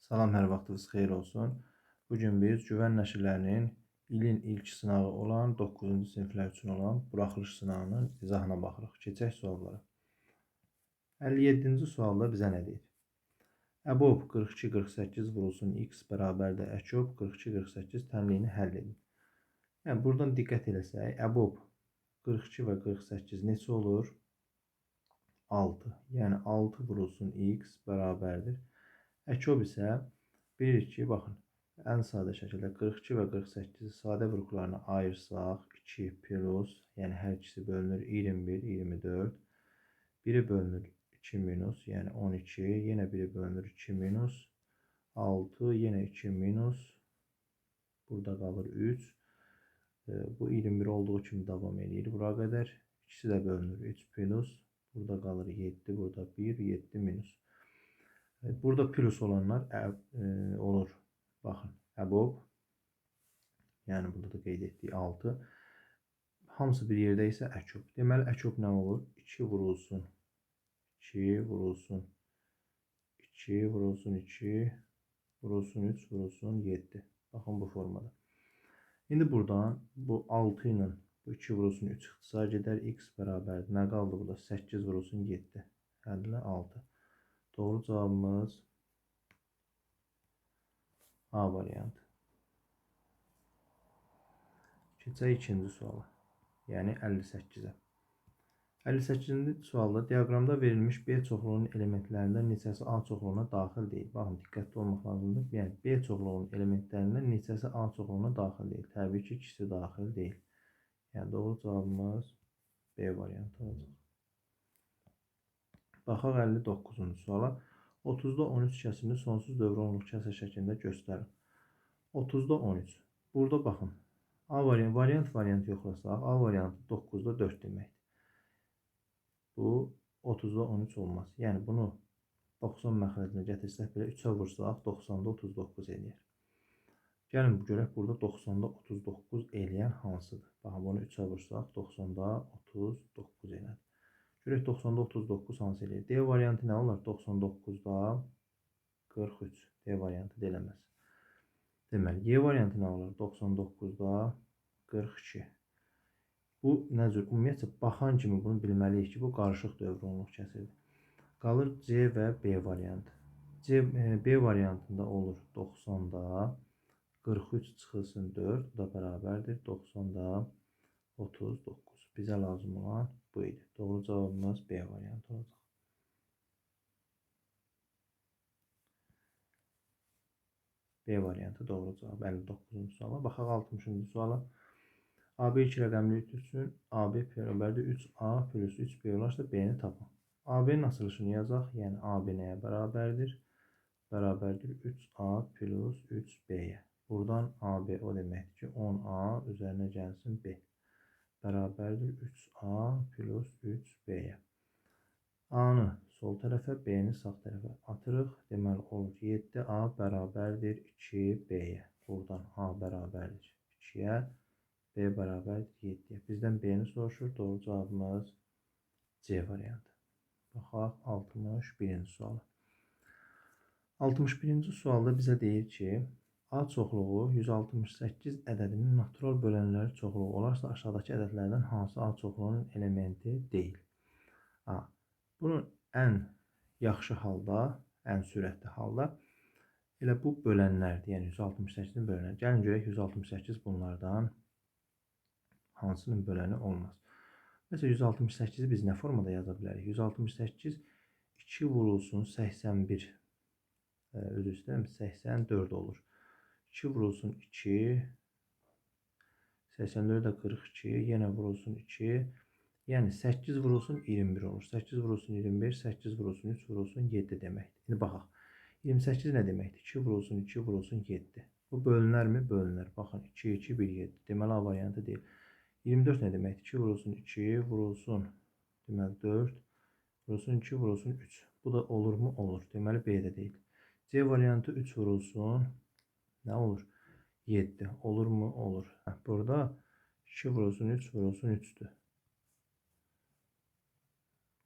Salam, hər vaxtınız xeyir olsun. Bugün biz Güvən nəşrlərinin ilin ilk sınağı olan 9-cu siniflər üçün olan buraxılış sınağının izahına baxırıq. Keçək suallara. 57-ci sualda bizə nə deyir? Əbob 42-48 vurulsun x bərabərdir Əkob 42-48 tənliyini həll edin. Yəni, buradan diqqət eləsək, Əbob 42 və 48 neçə olur? 6. Yəni, 6 vurulsun x bərabərdir. Əkob isə bilirik ki, baxın, ən sadə şəkildə 42 və 48-i sadə qruplarına ayırsaq, 2 plus, yəni hər ikisi bölünür 21, 24, biri bölünür 2 minus, yəni 12, yenə biri bölünür 2 minus, 6, yenə 2 minus, burada qalır 3, bu 21 olduğu kimi davam edir bura qədər, ikisi də bölünür 3 plus, burada qalır 7, burada 1, 7 minus. Burada plus olanlar olur. Baxın, Əbob, yəni burada da qeyd etdik 6. Hamısı bir yerdə isə Əkob. Deməli, Əkob nə olur? 2 vurulsun 2, vurulsun 2, vurulsun 2, vurulsun 3, vurulsun 7. Baxın, bu formada. İndi buradan bu 6 ilə bu 2 vurulsun 3 ixtisar gedər. X bərabərdir. Nə qaldı burada? 8 vurulsun 7. Həllə 6. Doğru cavabımız A variantı. Keçək ikinci suala. Yəni 58-ə. 58-ci sualda diaqramda verilmiş B çoxluğunun elementlərindən neçəsi A çoxluğuna daxil deyil. Baxın, diqqətli olmaq lazımdır. Yəni B çoxluğunun elementlərindən neçəsi A çoxluğuna daxil deyil. Təbii ki, ikisi daxil deyil. Yəni doğru cavabımız B variantı olacaq. Baxaq 59-cu suala. 30-da 13 kəsirini sonsuz dövrə onluq kəsr şəklində göstərin. 30-da 13. Burada baxın. A variant yoxlasaq, A variantı 9-da 4 deməkdir. Bu 30-da 13 olmaz. Yəni bunu 90 məxrəcinə gətirsək belə 3-ə vursaq 90-da 39 eləyər. Gəlin görək burada 90-da 39 eləyən hansıdır? Baxın, bunu 3-ə vursaq 90-da 39 eləyər. Görək 90-da 39 hansı eləyir? D variantı nə olar? 99-da 43. D variantı deyiləməz. Deməli, Y variantı nə olar? 99-da 42. Bu nə cür? Ümumiyyətlə, baxan kimi bunu bilməliyik ki, bu qarışıq dövrə onluq kəsirdir. Qalır C və B variantı. B variantında olur 90-da 43 çıxılsın 4, bu da bərabərdir 90-da 39. Bizə lazım olan bu idi. Doğru cavabımız B variantı olacaq. B variantı doğru cavab. 59-cu suala. Baxaq 60-cı suala. AB 2 rəqəmli üçün AB bərabərdir 3A plus 3B olarsa B-ni tapın. AB-nin açılışını yazaq. Yəni AB nəyə bərabərdir? Bərabərdir 3A plus 3B-yə. Buradan AB o deməkdir ki, 10A üzərinə gəlsin B. Bərabərdir 3A plus 3B-yə. A-nı sol tərəfə, B-ni sağ tərəfə atırıq. Deməli, olur 7A bərabərdir 2B-yə. Buradan A bərabərdir 2-yə, B bərabərdir 7-yə. Bizdən B-ni soruşur. Doğru cavabımız C variantı. Baxaq 61-ci suala. 61-ci sualda bizə deyir ki, A çoxluğu 168 ədədinin natural bölənləri çoxluğu olarsa aşağıdakı ədədlərdən hansı A çoxluğunun elementi deyil? A. Bunu ən yaxşı halda, ən sürətli halda elə bu bölənlərdir. Yəni 168-in bölənləri. Gəlin görək 168 bunlardan hansının böləni olmaz. Məsələn 168-i biz nə formada yaza bilərik? 168 2 vurulsun 81 özür istəyirəm 84 olur. 2 vurulsun 2 84 də 42 yenə vurulsun 2 yəni 8 vurulsun 21 olur. 8 vurulsun 21 8 vurulsun 3 vurulsun 7 deməkdir. İndi baxaq. 28 nə deməkdir? 2 vurulsun 2 vurulsun 7. Bu bölünərmi? Bölünər. Baxın 2 2 1 7. Deməli A variantı deyil. 24 nə deməkdir? 2 vurulsun 2 vurulsun deməli 4 vurulsun 2 vurulsun 3. Bu da olurmu? Olur. Deməli B də deyil. C variantı 3 vurulsun nə olur? 7. Olurmu? Olur. Burada 2 vurulsun 3 vurulsun 3'dür.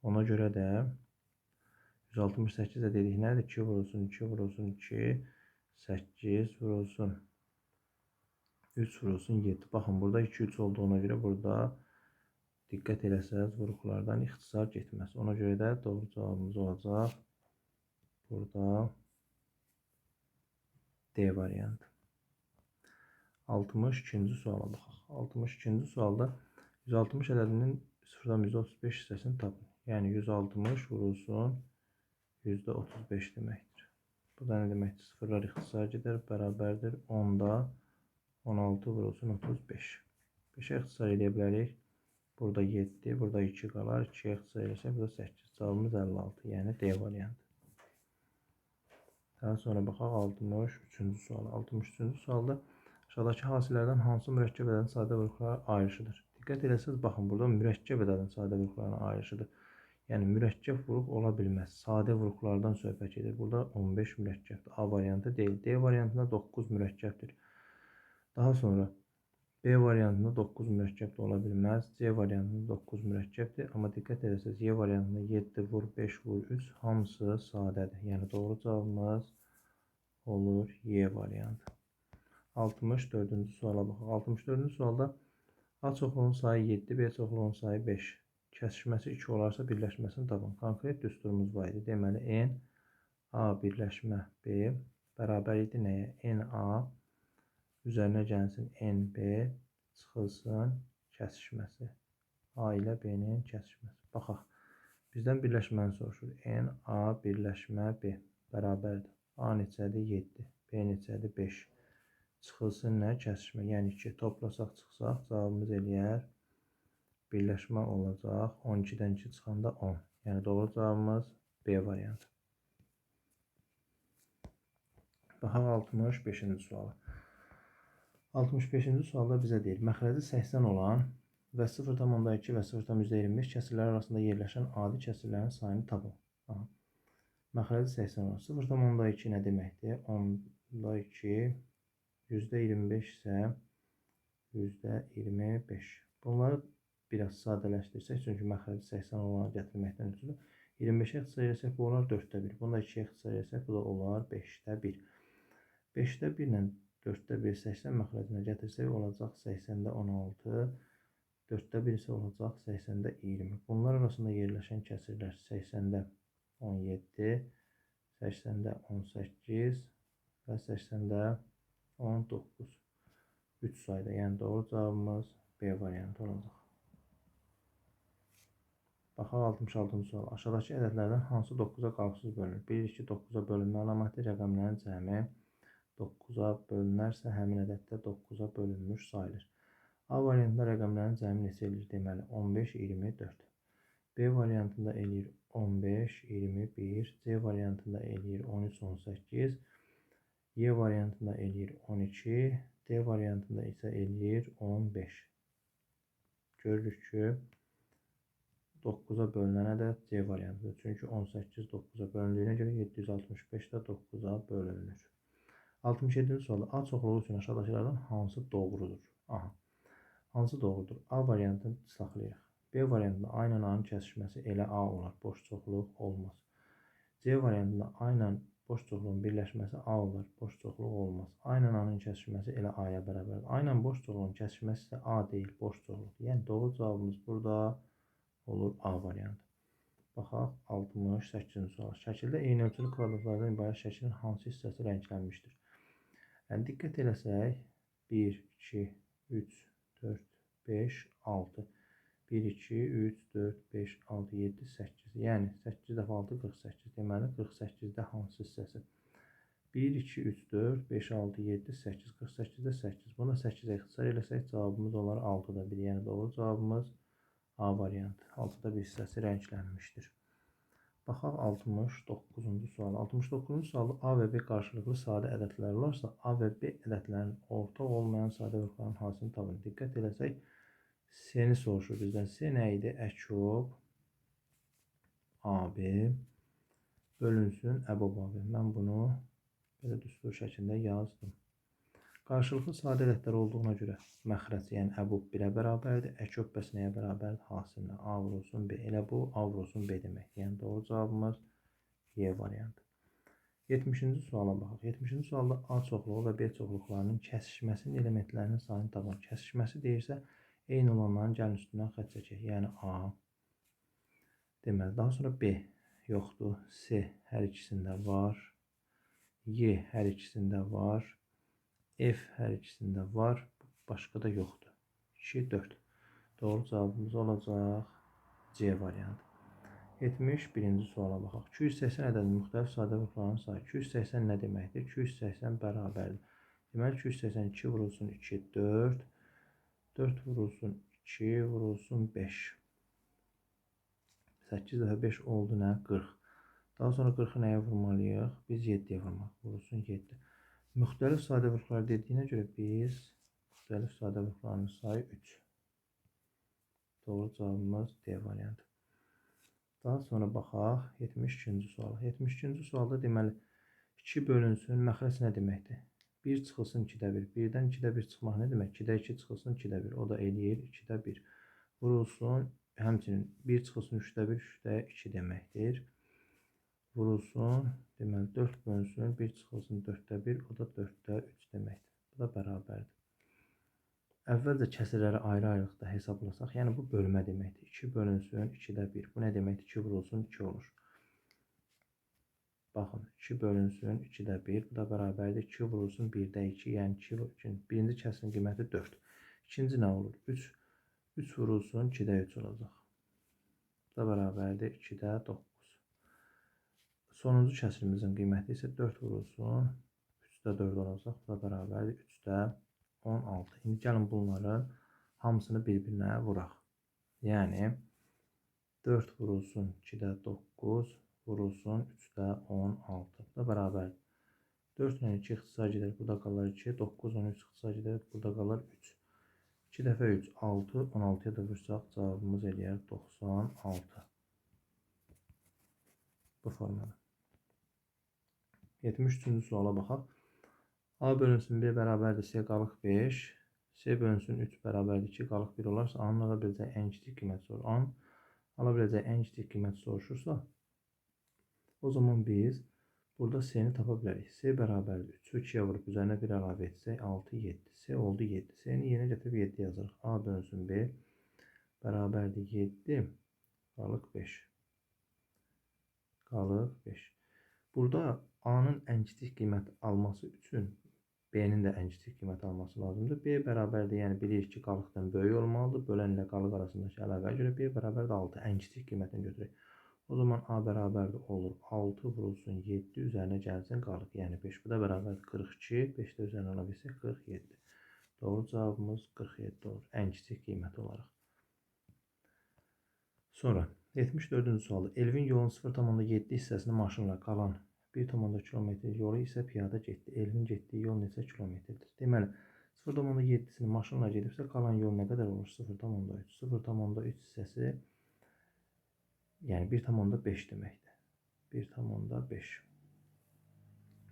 Ona görə də 168 də dedik nədir? 2 vurulsun 2 vurulsun 2. 8 vurulsun 3 vurulsun 7. Baxın burada 2 3 olduğuna görə burada diqqət eləsəz vuruqlardan ixtisar getməz. Ona görə də doğru cavabımız olacaq. Burada D variantı. 62-ci suala baxaq. 62-ci sualda 160 ədədinin 0-dan %35 hissəsini tapın. Yəni 160 vurulsun %35 deməkdir. Bu da nə deməkdir? Sıfırlar ixtisar gedər, bərabərdir 10-da 16 vurulsun 35. 5-ə ixtisar edə bilərik. Burada 7, burada 2 qalar. 2-yə ixtisar eləsək, burada 8. Cavabımız 56. Yəni D variantı. Daha sonra baxaq 63-cü suala. 63-cü sualda aşağıdakı hasillərdən hansı mürəkkəb ədədin sadə vuruqları ayrışıdır? Diqqət eləsəz, baxın, burada mürəkkəb ədədin sadə vuruqlarına ayrışıdır. Yəni, mürəkkəb vuruq ola bilməz. Sadə vuruqlardan söhbət edir. Burada 15 mürəkkəbdir. A variantı deyil. D variantında 9 mürəkkəbdir. Daha sonra B variantında 9 mürəkkəb də ola bilməz. C variantında 9 mürəkkəbdir. Amma diqqət eləsəz, Y variantında 7 vur, 5 vur, 3 hamısı sadədir. Yəni, doğru cavabımız olur Y variantı. 64-cü suala baxaq. 64-cü sualda A çoxluğunun sayı 7, B çoxluğunun sayı 5. Kəsişməsi 2 olarsa birləşməsini tapın. Konkret düsturumuz var idi. Deməli, N A birləşmə B bərabər idi nəyə? N A üzərinə gəlsin N B çıxılsın kəsişməsi. A ilə B-nin kəsişməsi. Baxaq. Bizdən birləşməni soruşur. N A birləşmə B bərabərdir. A neçədir? 7. B neçədir? 5. Çıxılsın nə? Kəsişmə. Yəni 2 toplasaq çıxsaq cavabımız eləyər. Birləşmə olacaq. 12-dən 2 çıxanda 10. Yəni doğru cavabımız B variantı. Baxaq 65-ci suala. 65-ci sualda bizə deyir, məxrəci 80 olan və 0,2 və 0,25 kəsirlər arasında yerləşən adi kəsirlərin sayını tapın. Məxrəci 80 olan 0,2 nə deməkdir? 10-2 %25 isə %25. Bunları biraz sadələşdirsək, çünki məxrəci 80 olanı gətirməkdən ötürü 25-ə ixtisar etsək, bu olar 4-də 1. Bunu da 2-yə ixtisar etsək, bu da olar 5-də 1. 5-də 1 ilə 4-də 1 80 məxrəcinə gətirsək, olacaq 80-də 16. 4-də 1 isə olacaq 80-də 20. Bunlar arasında yerləşən kəsirlər 80-də 17, 80-də 18 və 80-də 19. 3 sayda, yəni doğru cavabımız B variantı olacaq. Baxaq 66-cı sual. Aşağıdakı ədədlərdən hansı 9-a qalxısız bölünür? 1, 2, 9-a bölünmə əlaməti rəqəmlərin cəmi 9-a bölünərsə, həmin ədəddə 9-a bölünmüş sayılır. A variantında rəqəmlərin cəmi neçə eləyir? Deməli, 15, 24. B variantında eləyir 15, 21. C variantında eləyir 13, 18. Y variantında eləyir 12. D variantında isə eləyir 15. Görürük ki, 9-a bölünən ədəd C variantıdır. Çünki 18 9-a bölündüyünə görə 765 də 9-a bölünür. 67-ci sualda A çoxluğu üçün aşağıdakılardan hansı doğrudur? Aha. Hansı doğrudur? A variantını saxlayırıq. B variantında A ilə A-nın kəsişməsi elə A olar. Boş çoxluq olmaz. C variantında A ilə boş çoxluğun birləşməsi A olar. Boş çoxluq olmaz. A ilə A-nın kəsişməsi elə A-ya bərabərdir. A ilə boş çoxluğun kəsişməsi isə A deyil, boş çoxluqdur. Yəni doğru cavabımız burada olur A variantı. Baxaq 68-ci sual. Şəkildə eyni ölçülü kvadratlardan ibarət şəklin hansı hissəsi rənglənmişdir? Yəni diqqət eləsək 1, 2, 3, 4, 5, 6. 1, 2, 3, 4, 5, 6, 7, 8. Yəni 8 dəfə 6, 48. Deməli 48-də hansı hissəsi? 1, 2, 3, 4, 5, 6, 7, 8. 48-də 8. Bunu 8-ə ixtisar eləsək cavabımız olar 6-da 1. Yəni doğru cavabımız A variantı. 6-da 1 hissəsi rənglənmişdir. Baxaq 69-cu sual. 69-cu sualda A və B qarşılıqlı sadə ədədlər olarsa, A və B ədədlərinin ortaq olmayan sadə vuruqların hansını tapın. Diqqət eləsək, C-ni soruşur bizdən. C nə idi? Əkob AB bölünsün əbob AB. Mən bunu belə düstur şəklində yazdım. Qarşılıqlı sadə ədədlər olduğuna görə məxrəc, yəni əbob 1-ə bərabərdir. Əkob bəs nəyə bərabərdir? Hasilinə A vurulsun B. Elə bu A vurulsun B deməkdir. Yəni doğru cavabımız Y variantı. 70-ci suala baxaq. 70-ci sualda A çoxluğu və B çoxluqlarının kəsişməsinin elementlərinin sayını tapın. Kəsişməsi deyirsə, eyni olanların gəlin üstündən xətt çəkək. Yəni A. Deməli, daha sonra B yoxdur. C hər ikisində var. Y hər ikisində var. F hər ikisində var. Başqa da yoxdur. 2, 4. Doğru cavabımız olacaq C variantı. 71-ci suala baxaq. 280 ədədinin müxtəlif sadə vurğularının sayı. 280 nə deməkdir? 280 bərabərdir. Deməli, 282 vurulsun 2, 4. 4 vurulsun 2, vurulsun 5. 8 dəfə 5 oldu nə? 40. Daha sonra 40-ı nəyə vurmalıyıq? Biz 7-yə vurmalıyıq. Vurulsun 7. Müxtəlif sadə vurğular dediyinə görə biz müxtəlif sadə vurğuların sayı 3. Doğru cavabımız D variantı. Daha sonra baxaq 72-ci suala. 72-ci sualda deməli 2 bölünsün məxrəc nə deməkdir? 1 çıxılsın 2-də 1. 1-dən 2-də 1 çıxmaq nə demək? 2-də 2 çıxılsın 2-də 1. O da eləyir 2-də 1. Vurulsun, həmçinin 1 çıxılsın 3-də 1, 3-də 2 deməkdir. Vurulsun, deməli 4 bölünsün, 1 çıxılsın 4-də 1, o da 4-də 3 deməkdir. Bu da bərabərdir. Əvvəlcə kəsirləri ayrı-ayrılıqda hesablasaq, yəni bu bölmə deməkdir. 2 bölünsün 2-də 1. Bu nə deməkdir? 2 vurulsun 2 olur. Baxın, 2 bölünsün 2-də 1. Bu da bərabərdir. 2 vurulsun 1-də 2. Yəni 2, birinci kəsirin qiyməti 4. İkinci nə olur? 3. 3 vurulsun 2-də 3 olacaq. Bu da bərabərdir. 2-də 9. Sonuncu kəsirimizin qiyməti isə 4 vurulsun 3-də 4 olacaq. Bu da bərabərdir. 3-də 16. İndi gəlin bunların hamısını bir-birinə vuraq. Yəni 4 vurulsun 2-də 9 vurulsun 3-də 16. Bu da bərabərdir. 4 ilə 2 ixtisar gedər. Burada qalır 2. 9 ilə 3 ixtisar gedər. Burada qalır 3. 2 dəfə 3 6. 16-ya da vursaq cavabımız eləyər 96. Bu formada. 73-cü suala baxaq. A bölünsün B bərabərdir C qalıq 5. C bölünsün 3 bərabərdir 2 qalıq 1 olarsa A'nın ala biləcəyi ən kiçik qiymət soruşur. A'nın ala biləcəyi ən kiçik qiymət soruşursa, o zaman biz burada C-ni tapa bilərik. C bərabərdir 3-ü 2-yə vurub üzərinə 1 əlavə etsək 6, 7. C oldu 7. C-ni yenə gətirib 7 yazırıq. A bölünsün B bərabərdir 7 qalıq 5. Qalıq 5. Burada A-nın ən kiçik qiymət alması üçün B-nin də ən kiçik qiymət alması lazımdır. B bərabərdir, yəni bilirik ki, qalıqdan böyük olmalıdır. Bölən ilə qalıq arasındakı əlaqəyə görə B bərabərdir 6. Ən kiçik qiymətini götürək. O zaman A bərabərdir olur 6 vurulsun 7 üzərinə gəlsin qalıq, yəni 5. Bu da bərabərdir 42. 5 də üzərinə ala bilsək 47. Doğru cavabımız 47 olur. Ən kiçik qiymət olaraq. Sonra 74-cü sualda Elvin yolun 0,7 hissəsini maşınla qalan 1,1 kilometr yolu isə piyada getdi. Elvin getdiyi yol neçə kilometrdir? Deməli, 0,7-sini maşınla gedibsə, qalan yol nə qədər olur? 0,3. 0,3 hissəsi, yəni 1,5 deməkdir. 1,5.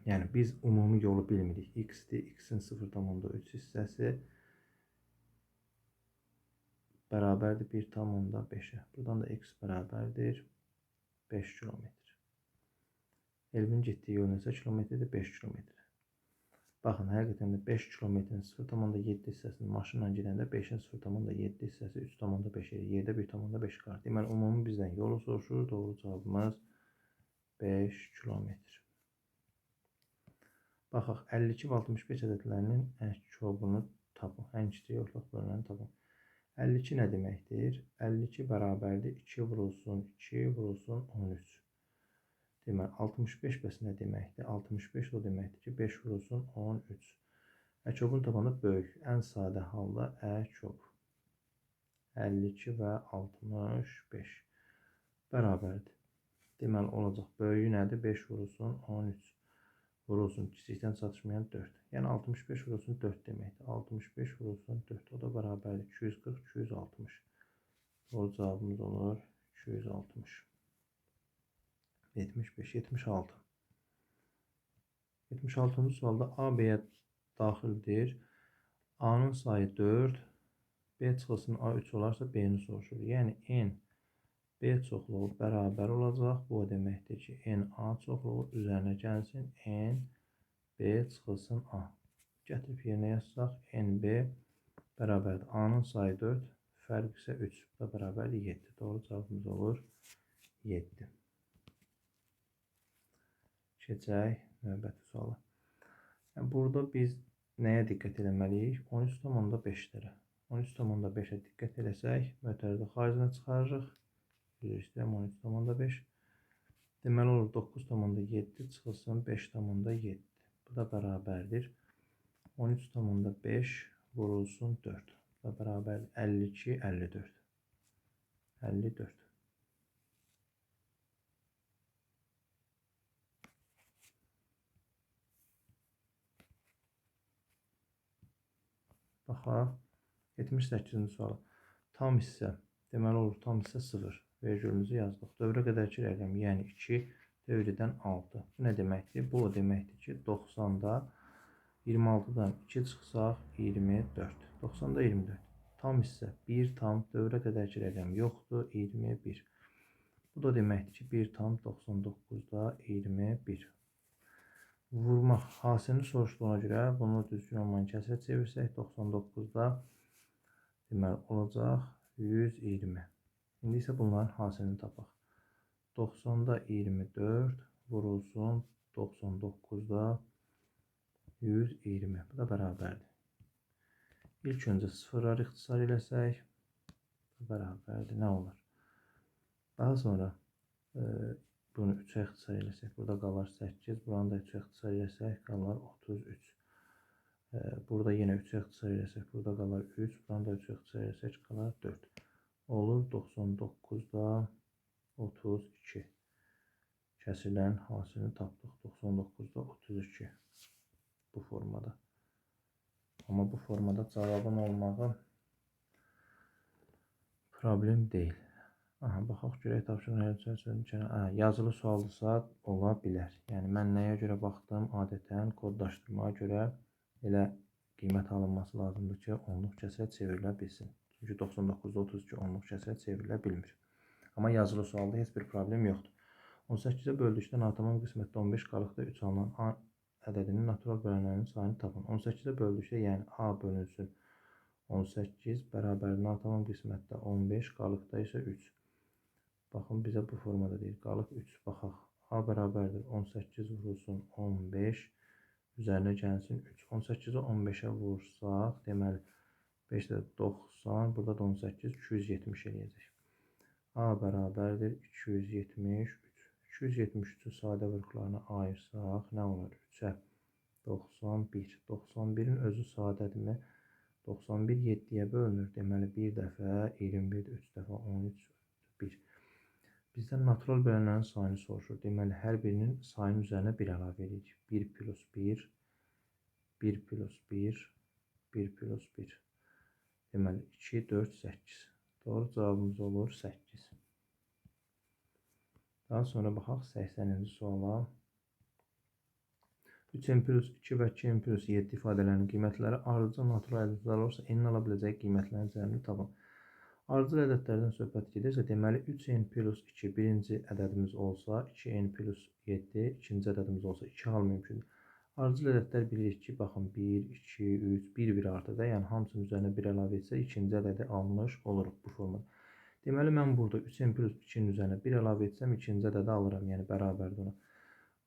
Yəni, biz ümumi yolu bilmirik. X-dir, X-in 0,3 hissəsi bərabərdir 1,5-ə. Buradan da X bərabərdir 5 kilometr. Elvin getdiyi yol neçə kilometrdir? 5 kilometr. Baxın, həqiqətən də 5 kilometrin 0,7 hissəsini maşınla gedəndə 5-in 0,7 hissəsi 3,5 edir. Yerdə 1,5 qalır. Deməli, ümumi bizdən yolu soruşur. Doğru cavabımız 5 kilometr. Baxaq, 52 və 65 ədədlərinin ən kiçiyini tapın. Ən kiçik ortaq bölünəni tapın. 52 nə deməkdir? 52 bərabərdir 2 vurulsun 2 vurulsun 13. Deməli, 65 bəs nə deməkdir? 65 o deməkdir ki, 5 vurulsun 13. Əkobun tabanı böyük. Ən sadə halda əkob 52 və 65 bərabərdir. Deməli, olacaq. Böyüyü nədir? 5 vurulsun 13. Vurulsun kiçikdən çatışmayan 4. Yəni, 65 vurulsun 4 deməkdir. 65 vurulsun 4. O da bərabərdir. 240, 260. Doğru cavabımız olur 260. 75, 76. 76-cı sualda A, B-yə daxildir. A-nın sayı 4, B çıxılsın A3 olarsa B-ni soruşur. Yəni, N B çoxluğu bərabər olacaq. Bu o deməkdir ki, n A çoxluğu üzərinə gəlsin n B çıxılsın A. Gətirib yerinə yazsaq, NB bərabərdir. A-nın sayı 4, fərq isə 3. Bu da bərabərdir 7. Doğru cavabımız olur 7. Keçək növbəti suala. Burada biz nəyə diqqət eləməliyik? 13,5-lərə. 13,5-ə diqqət eləsək, mötərizə xaricində çıxarırıq. Üzr istəyirəm, 13,5. Deməli olur 9,7 çıxılsın 5,7. Bu da bərabərdir. 13,5 vurulsun 4. Bu da bərabərdir 52, 54. 54. Baxaq. 78-ci suala. Tam hissə. Deməli olur tam hissə 0. Vergülümüzü yazdıq. Dövrə qədərki rəqəm, yəni 2 dövrədən 6. Bu nə deməkdir? Bu o deməkdir ki, 90-da 26-dan 2 çıxsaq 24. 90-da 24. Tam hissə 1 tam dövrə qədərki rəqəm yoxdur, 21. Bu da deməkdir ki, 1 tam 99-da 21. Vurmaq hasilini soruşduğuna görə bunu düzgün olmayan kəsrə çevirsək 99-da deməli olacaq 120. İndi isə bunların hasilini tapaq. 90-da 24 vurulsun 99-da 120. Bu da bərabərdir. İlk öncə sıfırları ixtisar eləsək bərabərdir. Nə olur? Daha sonra bunu 3-ə ixtisar eləsək, burada qalar 8. Buranı da 3-ə ixtisar eləsək, qalar 33. Burada yenə 3-ə ixtisar eləsək, burada qalar 3. Buranı da 3-ə ixtisar eləsək, qalar 4. Olur 99-da 32. Kəsirlərin hasilini tapdıq. 99-da 32. Bu formada. Amma bu formada cavabın olmağı problem deyil. Aha, baxaq görək tapşırıqların yazılı sualdırsa ola bilər. Yəni mən nəyə görə baxdım? Adətən kodlaşdırmaya görə elə qiymət alınması lazımdır ki, onluq kəsrə çevrilə bilsin. Çünki 99-da 32 onluq kəsrə çevrilə bilmir. Amma yazılı sualda heç bir problem yoxdur. 18-ə böldükdə natamam qismətdə 15 qalıqda 3 alınan A ədədinin natural bölənlərinin sayını tapın. 18-ə böldükdə, yəni A bölünsün 18 bərabərdir natamam qismətdə 15 qalıqda isə 3. Baxın, bizə bu formada deyir. Qalıq 3. Baxaq. A bərabərdir 18 vurulsun 15. Üzərinə gəlsin 3. 18-i 15-ə vursaq, deməli 5-də 90, burada da 18, 270 eləyəcək. A bərabərdir 273. 273-ü sadə vurğularına ayırsaq, nə olur? 3-ə 91. 91-in özü sadədirmi? 91 7-yə bölünür. Deməli, bir dəfə 21, 3 dəfə 13, 1. Bizdən natural bölənlərin sayını soruşur. Deməli, hər birinin sayının üzərinə 1 əlavə edirik. 1 plus 1, 1 plus 1, 1 plus 1. Deməli, 2, 4, 8. Doğru cavabımız olur 8. Daha sonra baxaq 80-ci suala. 3n plus 2 və 2n plus 7 ifadələrinin qiymətləri ardıcıl natural ədədlər olursa, n ala biləcək qiymətlərin cəmini tapın. Ardıcıl ədədlərdən söhbət gedirsə, deməli 3n plus 2 birinci ədədimiz olsa, 2n plus 7 ikinci ədədimiz olsa, 2 hal mümkündür. Ardıcıl ədədlər bilirik ki, baxın 1, 2, 3, 1 artır da, yəni hamısının üzərinə 1 əlavə etsə, ikinci ədədi almış oluruq bu formada. Deməli, mən burada 3n plus 2-nin üzərinə 1 əlavə etsəm, ikinci ədədi alıram, yəni bərabərdir ona.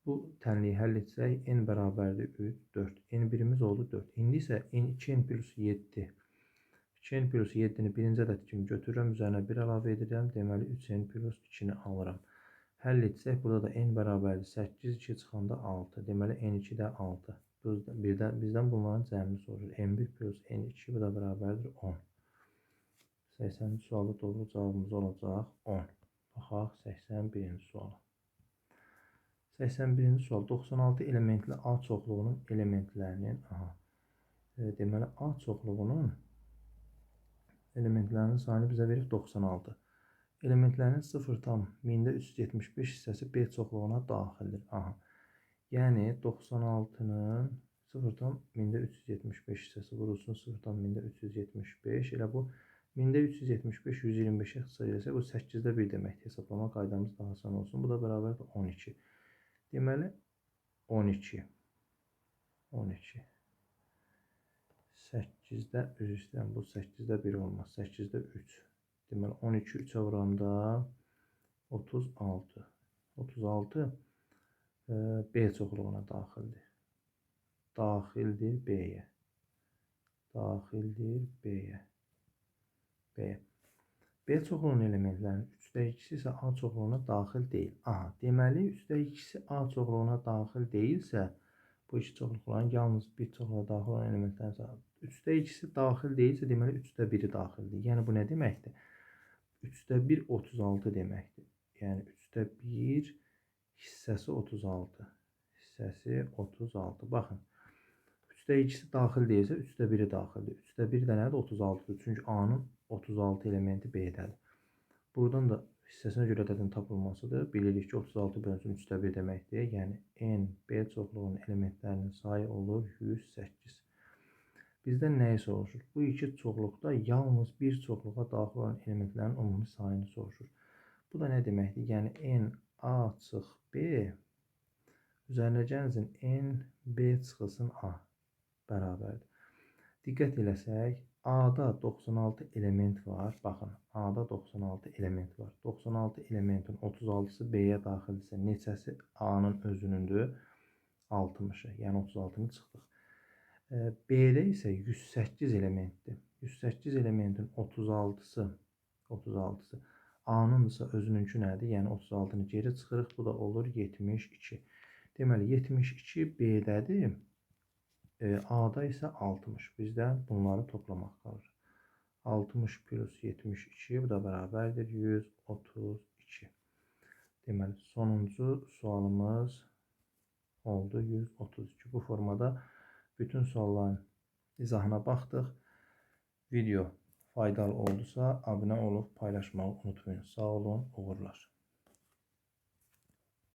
Bu tənliyi həll etsək, n bərabərdir 3, 4. n1-imiz oldu 4. İndi isə 2n plus 7. 2n plus 7-ni birinci ədəd kimi götürürəm, üzərinə 1 əlavə edirəm. Deməli, 3n plus 2-ni alıram. Həll etsək, burada da n bərabərdir 8, 2 çıxanda 6. Deməli, n2 də 6. Bizdən bunların cəmini soruşur. n1 plus n2, bu da bərabərdir 10. 80-ci sualda doğru cavabımız olacaq 10. Baxaq 81-ci suala. 81-ci sual 96 elementli A çoxluğunun elementlərinin deməli A çoxluğunun elementlərinin sayını bizə verib 96. Elementlərinin 0,375 hissəsi B çoxluğuna daxildir. Yəni 96-nın 0,375 hissəsi vurulsun 0,375 elə bu 1000-də 375, 125-ə ixtisar etsək, bu 8-də 1 deməkdir. Hesablama qaydamız daha asan olsun. Bu da bərabərdir 12. Deməli, 12. 12. 8-də, üzr istəyirəm, bu 8-də 1 olmaz. 8-də 3. Deməli, 12 3-ə vuranda 36. 36 B çoxluğuna daxildir. Daxildir B-yə. Daxildir B-yə. B. B çoxluğunun elementlərinin 3-də 2-si isə A çoxluğuna daxil deyil. Aha, deməli 3-də 2-si A çoxluğuna daxil deyilsə, bu iki çoxluqların yalnız bir çoxluğa daxil olan elementlərin sayı. 3-də 2-si daxil deyilsə, deməli 3-də 1-i daxildir. Yəni bu nə deməkdir? 3-də 1 36 deməkdir. Yəni 3-də 1 hissəsi 36. Hissəsi 36. Baxın. 3-də 2-si daxil deyilsə, 3-də 1-i daxildir. 3-də 1 də nədir? 36-dır. Çünki A-nın 36 elementi B-dədir. Buradan da hissəsinə görə ədədin tapılmasıdır. Bilirik ki, 36 bölünsün 3-də 1 deməkdir. Yəni, N, B çoxluğunun elementlərinin sayı olur 108. Bizdən nəyi soruşur? Bu iki çoxluqda yalnız bir çoxluğa daxil olan elementlərin ümumi sayını soruşur. Bu da nə deməkdir? Yəni, N, A çıx B üzərinə gəlsin N, B çıxılsın A bərabərdir. Diqqət eləsək, A-da 96 element var. Baxın, A-da 96 element var. 96 elementin 36-sı B-yə daxildirsə, neçəsi A-nın özünündür? 60-ı, yəni 36-nı çıxdıq. B-də isə 108 elementdir. 108 elementin 36-sı A-nınsa özününkü nədir? Yəni 36-nı geri çıxırıq. Bu da olur 72. Deməli, 72 B-dədir. A-da isə 60. Bizdə bunları toplamaq qalır. 60 plus 72, bu da bərabərdir 132. Deməli, sonuncu sualımız oldu 132. Bu formada bütün sualların izahına baxdıq. Video faydalı oldusa, abunə olub paylaşmağı unutmayın. Sağ olun, uğurlar.